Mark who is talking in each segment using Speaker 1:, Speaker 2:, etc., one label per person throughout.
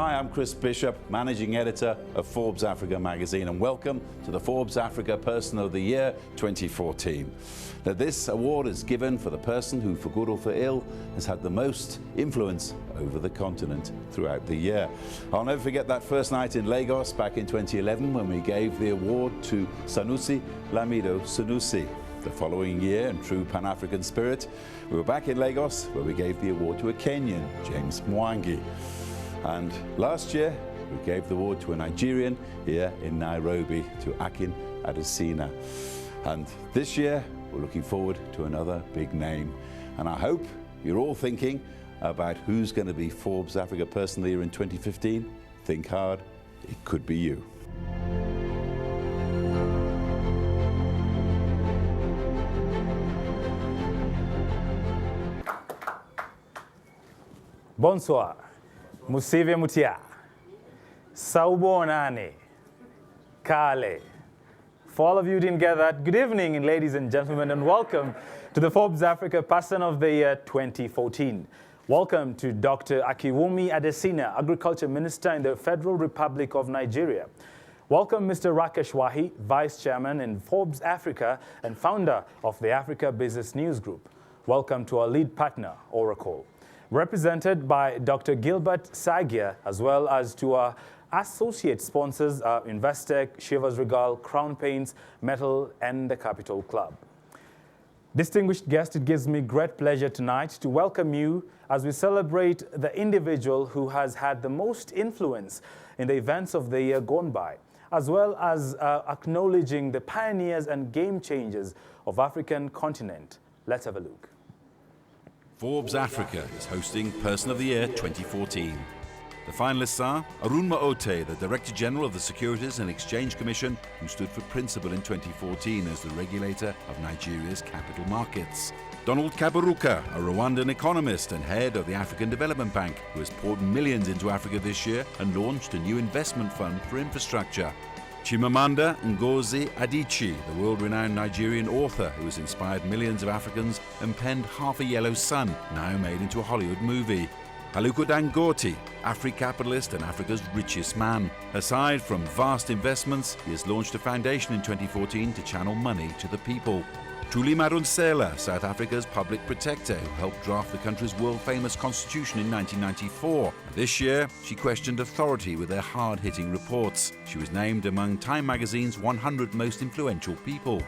Speaker 1: Hi, I'm Chris Bishop, Managing Editor of Forbes Africa magazine, and welcome to the Forbes Africa Person of the Year 2014. Now, this award is given for the person who, for good or for ill, has had the most influence over the continent throughout the year. I'll never forget that first night in Lagos back in 2011 when we gave the award to Sanusi Lamido Sanusi. The following year, in true Pan-African spirit, we were back in Lagos where we gave the award to a Kenyan, James Mwangi. And last year, we gave the award to a Nigerian here in Nairobi, to Akin Adesina. And this year, we're looking forward to another big name. And I hope you're all thinking about who's going to be Forbes Africa Person of the Year in 2015. Think hard, it could be you.
Speaker 2: Bonsoir, Musive Mutia, Saubonane, Kale. For all of you who didn't get that, good evening, ladies and gentlemen, and welcome to the Forbes Africa Person of the Year 2014. Welcome to Dr. Akiwumi Adesina, Agriculture Minister in the Federal Republic of Nigeria. Welcome Mr. Rakesh Wahi, Vice Chairman in Forbes Africa and founder of the Africa Business News Group. Welcome to our lead partner, Oracle. Represented by Dr. Gilbert Sagia, as well as to our associate sponsors, Investec, Shivers Regal, Crown Paints, Metal, and the Capital Club. Distinguished guests, it gives me great pleasure tonight to welcome you as we celebrate the individual who has had the most influence in the events of the year gone by, as well as acknowledging the pioneers and game changers of African continent. Let's have a look.
Speaker 1: Forbes Africa is hosting Person of the Year 2014. The finalists are Arunma Ote, the Director General of the Securities and Exchange Commission, who stood for principal in 2014 as the regulator of Nigeria's capital markets. Donald Kaberuka, a Rwandan economist and head of the African Development Bank, who has poured millions into Africa this year and launched a new investment fund for infrastructure. Chimamanda Ngozi Adichie, the world-renowned Nigerian author who has inspired millions of Africans and penned Half a Yellow Sun, now made into a Hollywood movie. Aliko Dangote, Afri-capitalist and Africa's richest man. Aside from vast investments, he has launched a foundation in 2014 to channel money to the people. Thuli Madonsela, South Africa's public protector who helped draft the country's world-famous constitution in 1994. This year, she questioned authority with her hard-hitting reports. She was named among Time magazine's 100 most influential people.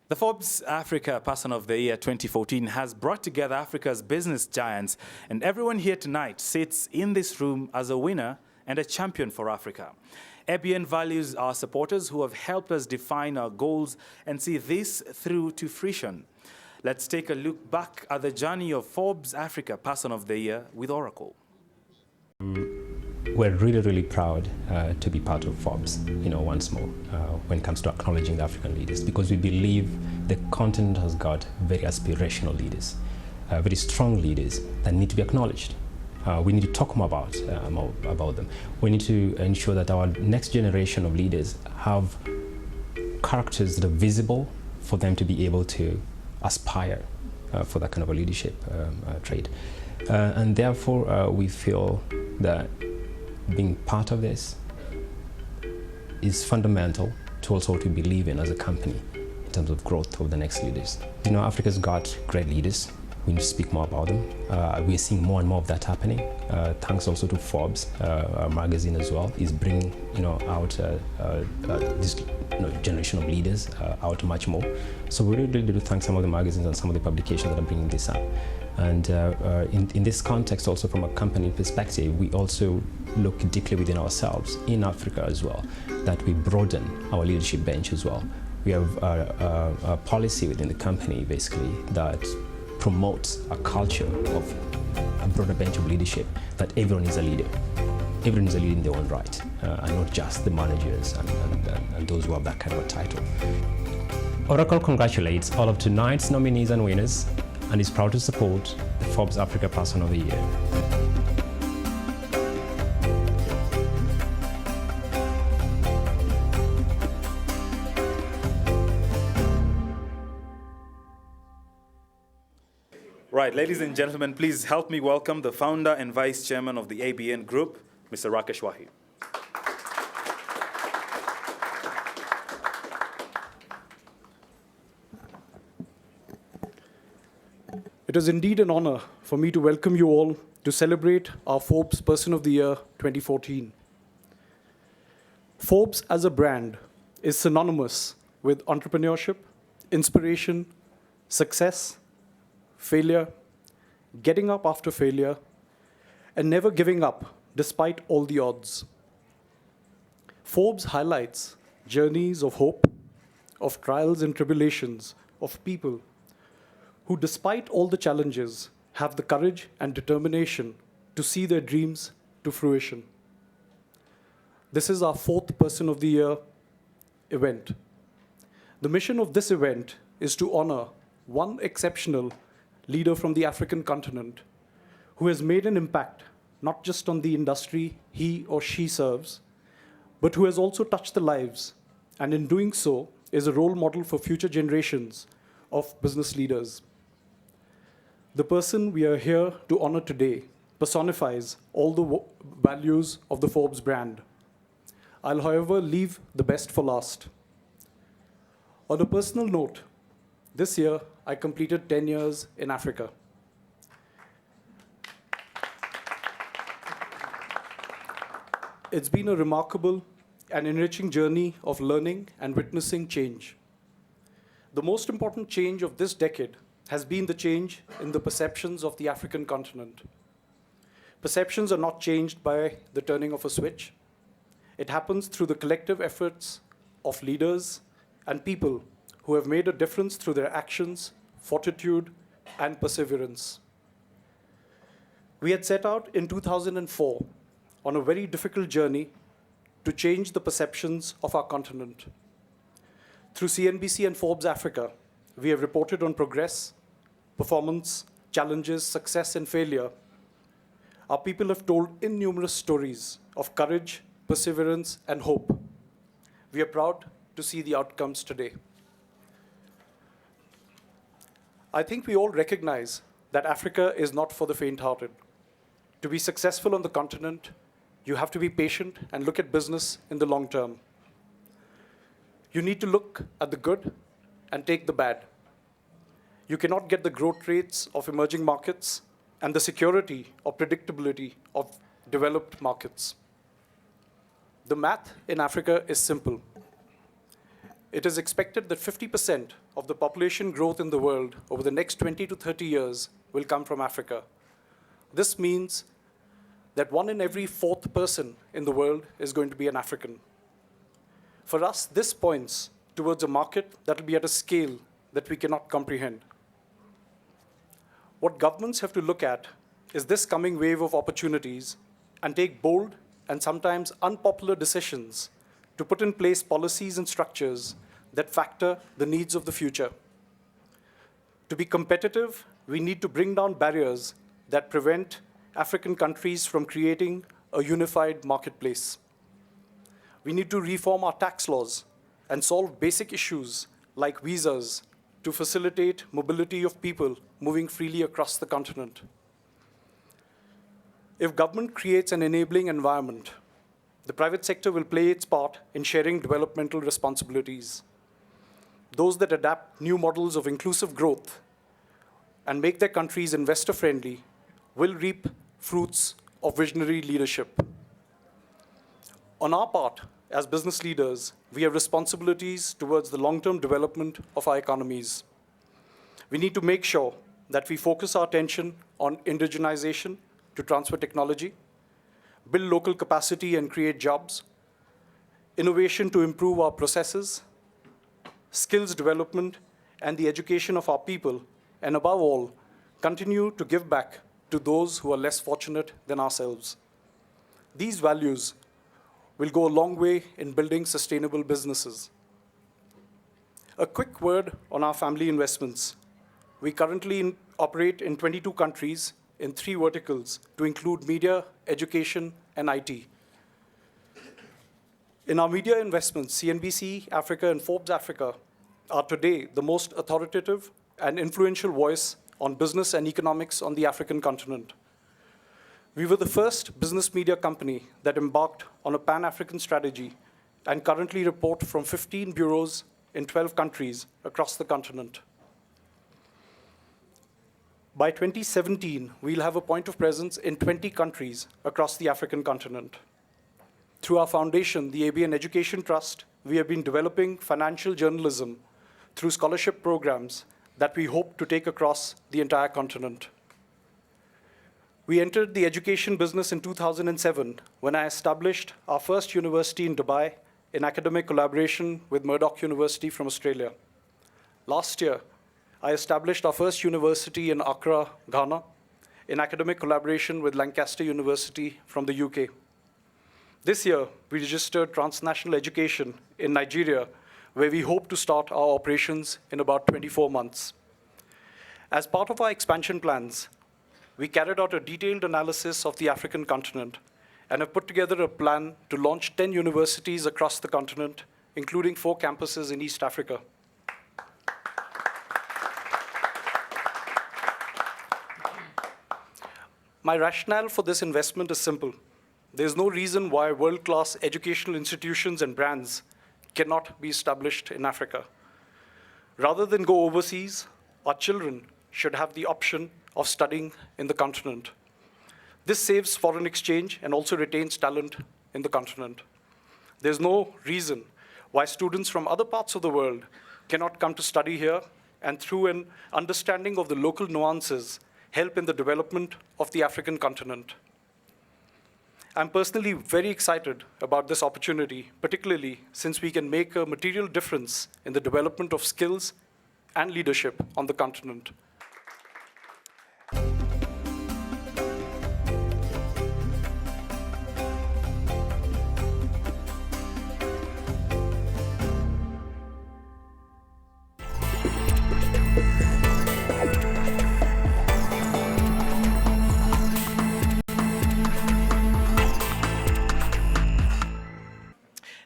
Speaker 2: The Forbes Africa Person of the Year 2014 has brought together Africa's business giants, and everyone here tonight sits in this room as a winner and a champion for Africa. ABN values our supporters who have helped us define our goals and see this through to fruition. Let's take a look back at the journey of Forbes Africa Person of the Year with Oracle.
Speaker 3: We're really proud to be part of Forbes, once more, when it comes to acknowledging the African leaders, because we believe the continent has got very aspirational leaders, very strong leaders that need to be acknowledged. We need to talk more about them. We need to ensure that our next generation of leaders have characters that are visible for them to be able to aspire for that kind of a leadership trait. And therefore, we feel that being part of this is fundamental to also what we believe in as a company in terms of growth of the next leaders. Africa's got great leaders. We need to speak more about them. We're seeing more and more of that happening. Thanks also to Forbes, our magazine as well, is bringing out this generation of leaders out much more. So we really do thank some of the magazines and some of the publications that are bringing this up. And in this context, also from a company perspective, we also look deeply within ourselves in Africa as well, that we broaden our leadership bench as well. We have a policy within the company basically that promotes a culture of a broader bench of leadership, that everyone is a leader. Everyone is a leader in their own right, and not just the managers and those who have that kind of a title. Oracle congratulates all of tonight's nominees and winners and is proud to support the Forbes Africa Person of the Year.
Speaker 2: right, ladies and gentlemen, please help me welcome the founder and vice chairman of the ABN Group, Mr. Rakesh Wahi.
Speaker 4: It is indeed an honor for me to welcome you all to celebrate our Forbes Person of the Year 2014. Forbes as a brand is synonymous with entrepreneurship, inspiration, success, failure, getting up after failure, and never giving up despite all the odds. Forbes highlights journeys of hope, of trials and tribulations, of people who, despite all the challenges, have the courage and determination to see their dreams to fruition. This is our fourth Person of the Year event. The mission of this event is to honor one exceptional leader from the African continent who has made an impact not just on the industry he or she serves, but who has also touched the lives, and in doing so is a role model for future generations of business leaders. The person we are here to honor today personifies all the values of the Forbes brand. I'll, however, leave the best for last. On a personal note, this year I completed 10 years in Africa. It's been a remarkable and enriching journey of learning and witnessing change. The most important change of this decade has been the change in the perceptions of the African continent. Perceptions are not changed by the turning of a switch. It happens through the collective efforts of leaders and people who have made a difference through their actions, fortitude, and perseverance. We had set out in 2004 on a very difficult journey to change the perceptions of our continent. Through CNBC and Forbes Africa, we have reported on progress, performance, challenges, success, and failure. Our people have told innumerable stories of courage, perseverance, and hope. We are proud to see the outcomes today. I think we all recognize that Africa is not for the faint-hearted. To be successful on the continent, you have to be patient and look at business in the long term. You need to look at the good and take the bad. You cannot get the growth rates of emerging markets and the security or predictability of developed markets. The math in Africa is simple. It is expected that 50% of the population growth in the world over the next 20 to 30 years will come from Africa. This means that 1 in every 4th person in the world is going to be an African. For us, this points towards a market that will be at a scale that we cannot comprehend. What governments have to look at is this coming wave of opportunities and take bold and sometimes unpopular decisions to put in place policies and structures that factor the needs of the future. To be competitive, we need to bring down barriers that prevent African countries from creating a unified marketplace. We need to reform our tax laws and solve basic issues like visas to facilitate mobility of people moving freely across the continent. If government creates an enabling environment, the private sector will play its part in sharing developmental responsibilities. Those that adapt new models of inclusive growth and make their countries investor-friendly will reap fruits of visionary leadership. On our part, as business leaders, we have responsibilities towards the long-term development of our economies. We need to make sure that we focus our attention on indigenization to transfer technology, build local capacity and create jobs, innovation to improve our processes, skills development, and the education of our people, and above all, continue to give back to those who are less fortunate than ourselves. These values will go a long way in building sustainable businesses. A quick word on our family investments. We currently operate in 22 countries in 3 verticals to include media, education, and IT. In our media investments, CNBC Africa and Forbes Africa are today the most authoritative and influential voice on business and economics on the African continent. We were the first business media company that embarked on a Pan-African strategy and currently report from 15 bureaus in 12 countries across the continent. By 2017, we'll have a point of presence in 20 countries across the African continent. Through our foundation, the ABN Education Trust, we have been developing financial journalism through scholarship programs that we hope to take across the entire continent. We entered the education business in 2007 when I established our first university in Dubai in academic collaboration with Murdoch University from Australia. Last year, I established our first university in Accra, Ghana, in academic collaboration with Lancaster University from the UK. This year, we registered transnational education in Nigeria, where we hope to start our operations in about 24 months. As part of our expansion plans, we carried out a detailed analysis of the African continent and have put together a plan to launch 10 universities across the continent, including 4 campuses in East Africa. My rationale for this investment is simple. There's no reason why world-class educational institutions and brands cannot be established in Africa. Rather than go overseas, our children should have the option of studying in the continent. This saves foreign exchange and also retains talent in the continent. There's no reason why students from other parts of the world cannot come to study here and through an understanding of the local nuances, help in the development of the African continent. I'm personally very excited about this opportunity, particularly since we can make a material difference in the development of skills and leadership on the continent.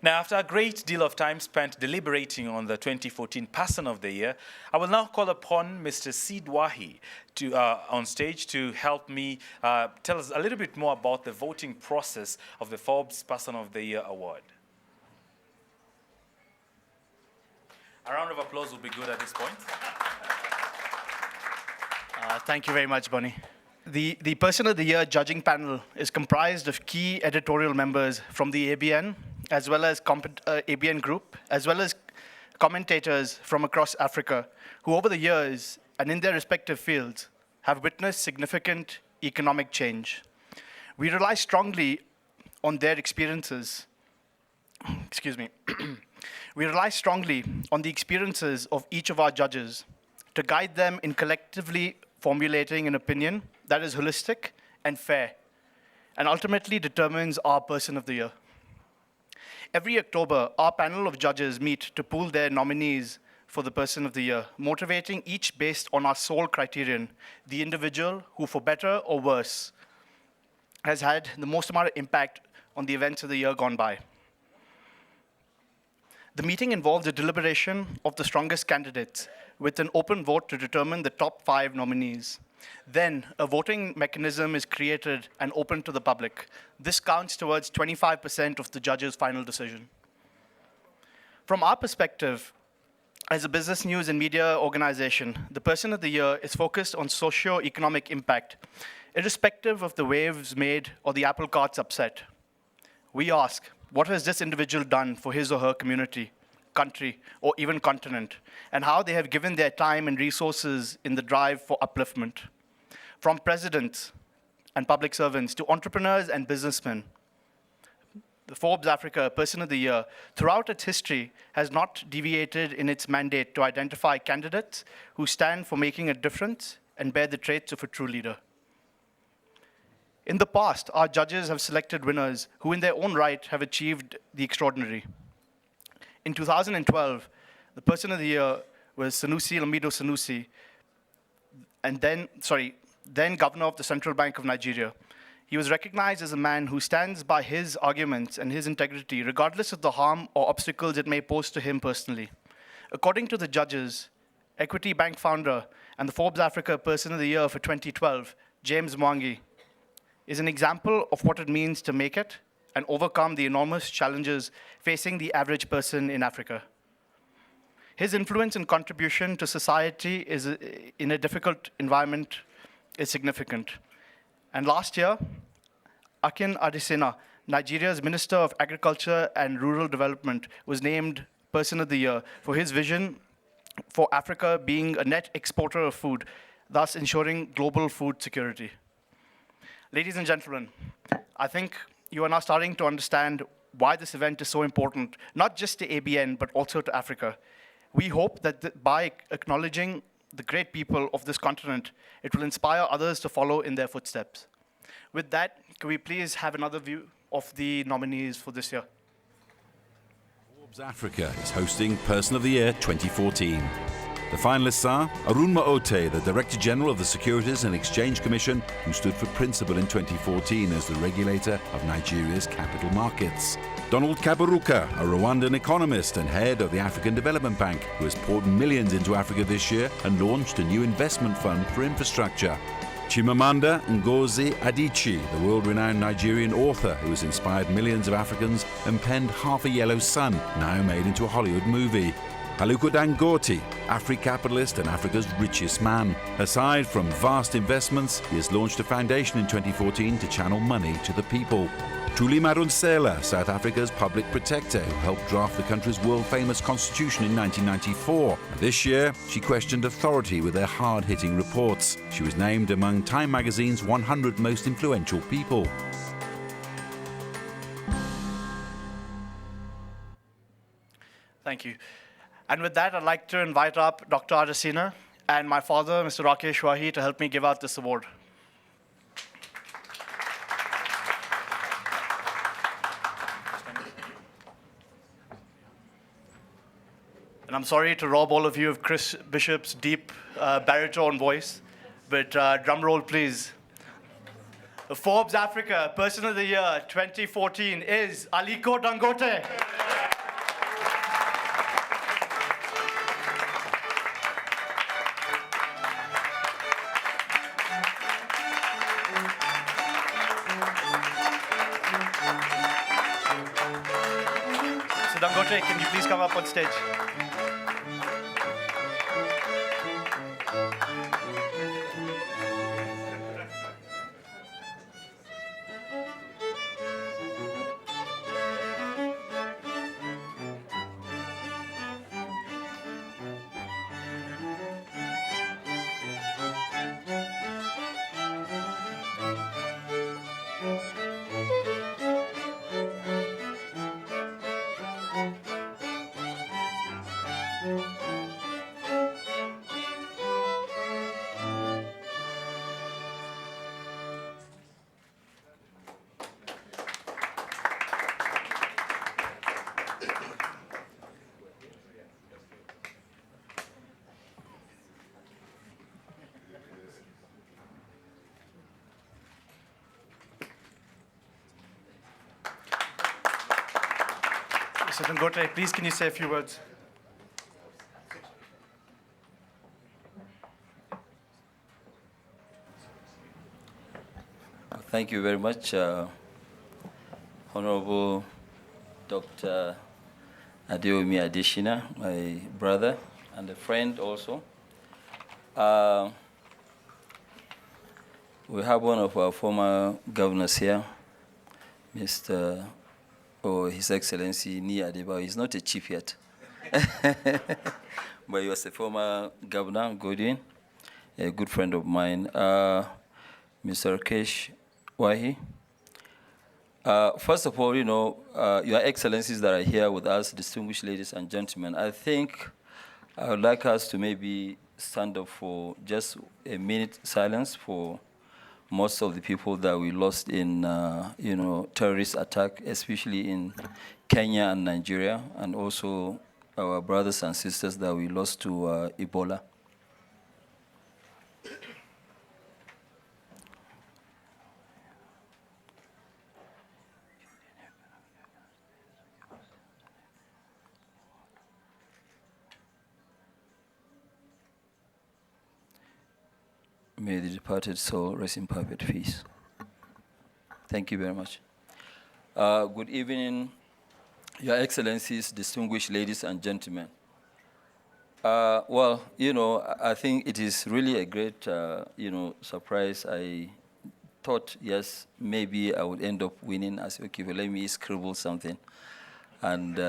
Speaker 2: Now, after a great deal of time spent deliberating on the 2014 Person of the Year, I will now call upon Mr. Sid Wahi on stage to help me tell us a little bit more about the voting process of the Forbes Person of the Year award. A round of applause will be good at this point.
Speaker 5: Thank you very much, Bonnie. The Person of the Year judging panel is comprised of key editorial members from the ABN, as well as ABN Group, as well as commentators from across Africa, who over the years, and in their respective fields, have witnessed significant economic change. We rely strongly on their experiences. Excuse me. We rely strongly on the experiences of each of our judges to guide them in collectively formulating an opinion that is holistic and fair, and ultimately determines our Person of the Year. Every October, our panel of judges meet to pool their nominees for the Person of the Year, motivating each based on our sole criterion, the individual who, for better or worse, has had the most amount of impact on the events of the year gone by. The meeting involves a deliberation of the strongest candidates with an open vote to determine the top 5 nominees. Then, a voting mechanism is created and open to the public. This counts towards 25% of the judge's final decision. From our perspective, as a business news and media organization, the Person of the Year is focused on socio-economic impact, irrespective of the waves made or the apple carts upset. We ask, what has this individual done for his or her community, country, or even continent, and how they have given their time and resources in the drive for upliftment. From presidents and public servants to entrepreneurs and businessmen, the Forbes Africa Person of the Year, throughout its history, has not deviated in its mandate to identify candidates who stand for making a difference and bear the traits of a true leader. In the past, our judges have selected winners who in their own right have achieved the extraordinary. In 2012, the Person of the Year was Sanusi Lamido Sanusi, and then governor of the Central Bank of Nigeria. He was recognized as a man who stands by his arguments and his integrity, regardless of the harm or obstacles it may pose to him personally. According to the judges, Equity Bank founder, and the Forbes Africa Person of the Year for 2012, James Mwangi, is an example of what it means to make it and overcome the enormous challenges facing the average person in Africa. His influence and contribution to society in a difficult environment is significant. And last year, Akin Adesina, Nigeria's Minister of Agriculture and Rural Development, was named Person of the Year for his vision for Africa being a net exporter of food, thus ensuring global food security. Ladies and gentlemen, I think you are now starting to understand why this event is so important, not just to ABN, but also to Africa. We hope that by acknowledging the great people of this continent, it will inspire others to follow in their footsteps. With that, can we please have another view of the nominees for this year?
Speaker 1: Forbes Africa is hosting Person of the Year 2014. The finalists are Arun Maote, the Director General of the Securities and Exchange Commission, who stood for principal in 2014 as the regulator of Nigeria's capital markets. Donald Kaberuka, a Rwandan economist and head of the African Development Bank, who has poured millions into Africa this year and launched a new investment fund for infrastructure. Chimamanda Ngozi Adichie, the world-renowned Nigerian author who has inspired millions of Africans and penned Half a Yellow Sun, now made into a Hollywood movie. Aliko Dangote, Afri-capitalist and Africa's richest man. Aside from vast investments, he has launched a foundation in 2014 to channel money to the people. Thuli Madonsela, South Africa's public protector, who helped draft the country's world-famous constitution in 1994. And this year, she questioned authority with her hard-hitting reports. She was named among Time magazine's 100 most influential people.
Speaker 5: Thank you. And with that, I'd like to invite up Dr. Adesina and my father, Mr. Rakesh Wahi, to help me give out this award. And I'm sorry to rob all of you of Chris Bishop's deep baritone voice, but drum roll, please. The Forbes Africa Person of the Year 2014 is Aliko Dangote. So Dangote, can you please come up on stage? Mr. Dangote, please can you say a few words?
Speaker 6: Thank you very much, Honorable Dr. Adeomi Adesina, my brother and a friend also. We have one of our former governors here, His Excellency Ni Adebayo. He's not a chief yet, but he was a former governor, Godwin, a good friend of mine. Mr. Rakesh Wahi. First of all, Your Excellencies that are here with us, distinguished ladies and gentlemen, I think I would like us to maybe stand up for just a minute silence for most of the people that we lost in, terrorist attack, especially in Kenya and Nigeria, and also our brothers and sisters that we lost to Ebola. may the departed soul rest in perfect peace. Thank you very much. Good evening, Your Excellencies, distinguished ladies and gentlemen. Well, I think it is really a great, surprise. I thought, yes, maybe I would end up winning. I said, okay, well, let me scribble something. And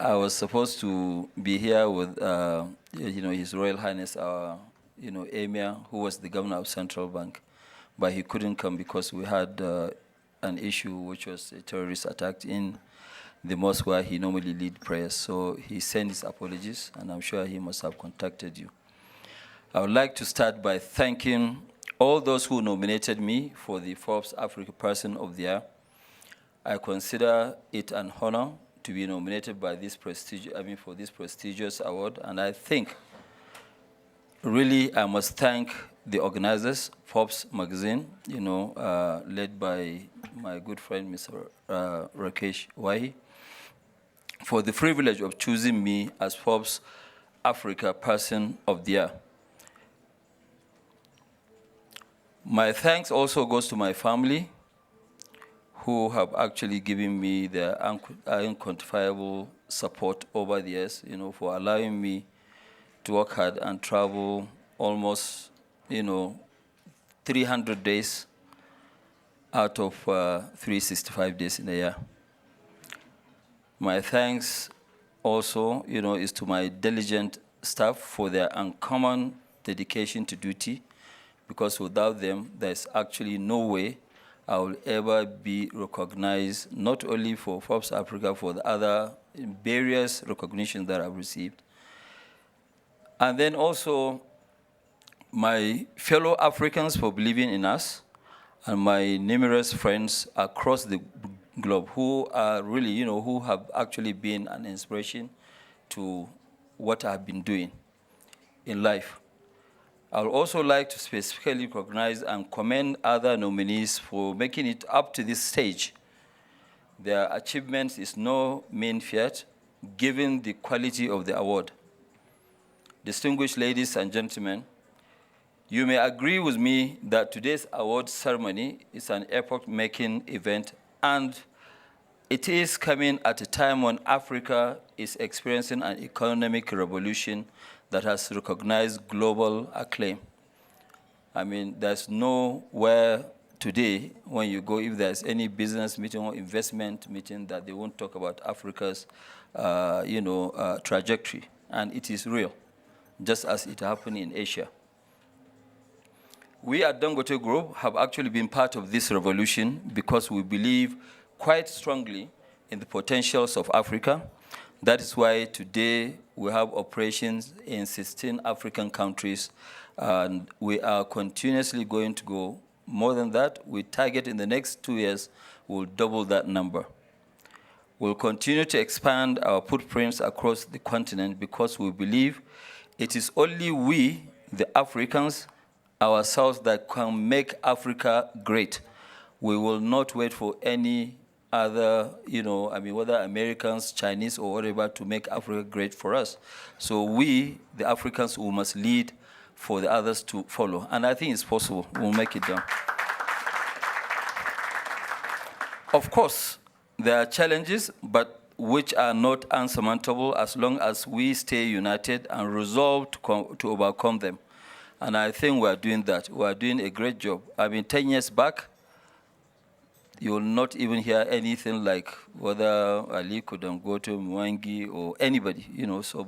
Speaker 6: I was supposed to be here with, His Royal Highness, our, Emir, who was the governor of Central Bank, but he couldn't come because we had an issue, which was a terrorist attack in the mosque where he normally leads prayers. So he sent his apologies, and I'm sure he must have contacted you. I would like to start by thanking all those who nominated me for the Forbes Africa Person of the Year. I consider it an honor to be nominated by this for this prestigious award, and I think really I must thank the organizers, Forbes magazine, led by my good friend, Mr. Rakesh Wahi, for the privilege of choosing me as Forbes Africa Person of the Year. My thanks also goes to my family, who have actually given me their unquantifiable support over the years, for allowing me to work hard and travel almost, 300 days out of 365 days in a year. My thanks also, is to my diligent staff for their uncommon dedication to duty, because without them, there's actually no way I will ever be recognized, not only for Forbes Africa, for the other various recognitions that I've received. And then also my fellow Africans for believing in us, and my numerous friends across the globe who are really, who have actually been an inspiration to what I've been doing in life. I would also like to specifically recognize and commend other nominees for making it up to this stage. Their achievements is no mean feat, given the quality of the award. Distinguished ladies and gentlemen, you may agree with me that today's award ceremony is an epoch-making event, and it is coming at a time when Africa is experiencing an economic revolution that has recognized global acclaim. I mean, there's nowhere today when you go, if there's any business meeting or investment meeting, that they won't talk about Africa's, trajectory. And it is real, just as it happened in Asia. We at Dangote Group have actually been part of this revolution because we believe quite strongly in the potentials of Africa. That is why today we have operations in 16 African countries, and we are continuously going to go more than that. We target in the next 2 years, we'll double that number. We'll continue to expand our footprints across the continent because we believe it is only we, the Africans, ourselves, that can make Africa great. We will not wait for any other, whether Americans, Chinese, or whatever, to make Africa great for us. So we, the Africans, we must lead for the others to follow. And I think it's possible. We'll make it done. Of course, there are challenges, but which are not unsurmountable as long as we stay united and resolved to overcome them. And I think we are doing that. We are doing a great job. 10 years back, you will not even hear anything like whether Aliko Dangote, Mwangi, or anybody,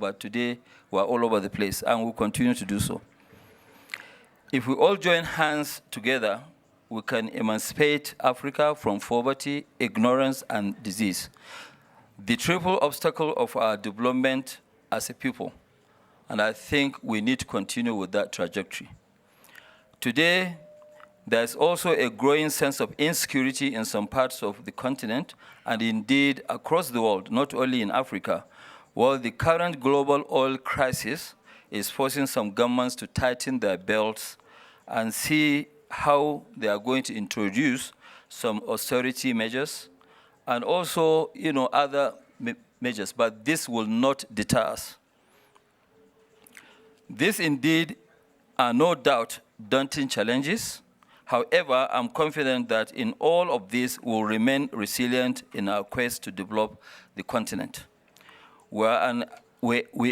Speaker 6: but today we are all over the place, and we'll continue to do so. If we all join hands together, we can emancipate Africa from poverty, ignorance, and disease, the triple obstacle of our development as a people. And I think we need to continue with that trajectory. Today, there's also a growing sense of insecurity in some parts of the continent, and indeed across the world, not only in Africa, while the current global oil crisis is forcing some governments to tighten their belts and see how they are going to introduce some austerity measures and also, other measures, but this will not deter us. These indeed are no doubt daunting challenges. However, I'm confident that in all of this, we'll remain resilient in our quest to develop the continent. We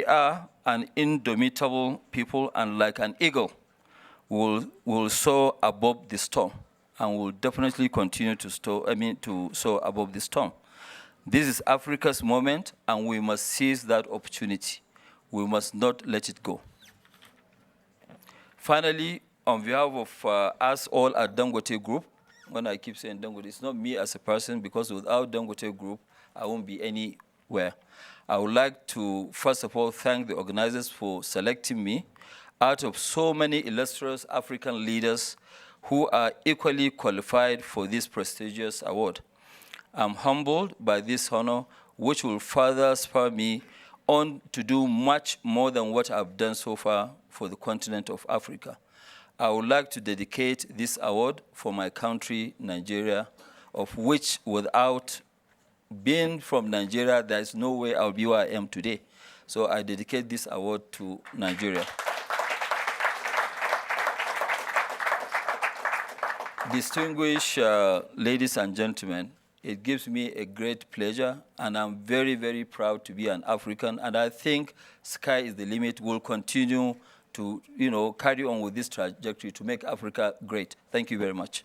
Speaker 6: are an indomitable people, and like an eagle, we'll soar above the storm, and we'll definitely continue to soar above the storm. This is Africa's moment, and we must seize that opportunity. We must not let it go. Finally, on behalf of us all at Dangote Group, when I keep saying Dangote, it's not me as a person, because without Dangote Group, I won't be anywhere. I would like to, first of all, thank the organizers for selecting me out of so many illustrious African leaders who are equally qualified for this prestigious award. I'm humbled by this honor, which will further spur me on to do much more than what I've done so far for the continent of Africa. I would like to dedicate this award for my country, Nigeria, of which without being from Nigeria, there's no way I'll be where I am today. So I dedicate this award to Nigeria. Distinguished ladies and gentlemen, it gives me a great pleasure, and I'm very, very proud to be an African, and I think sky is the limit. We'll continue to, carry on with this trajectory to make Africa great. Thank you very much.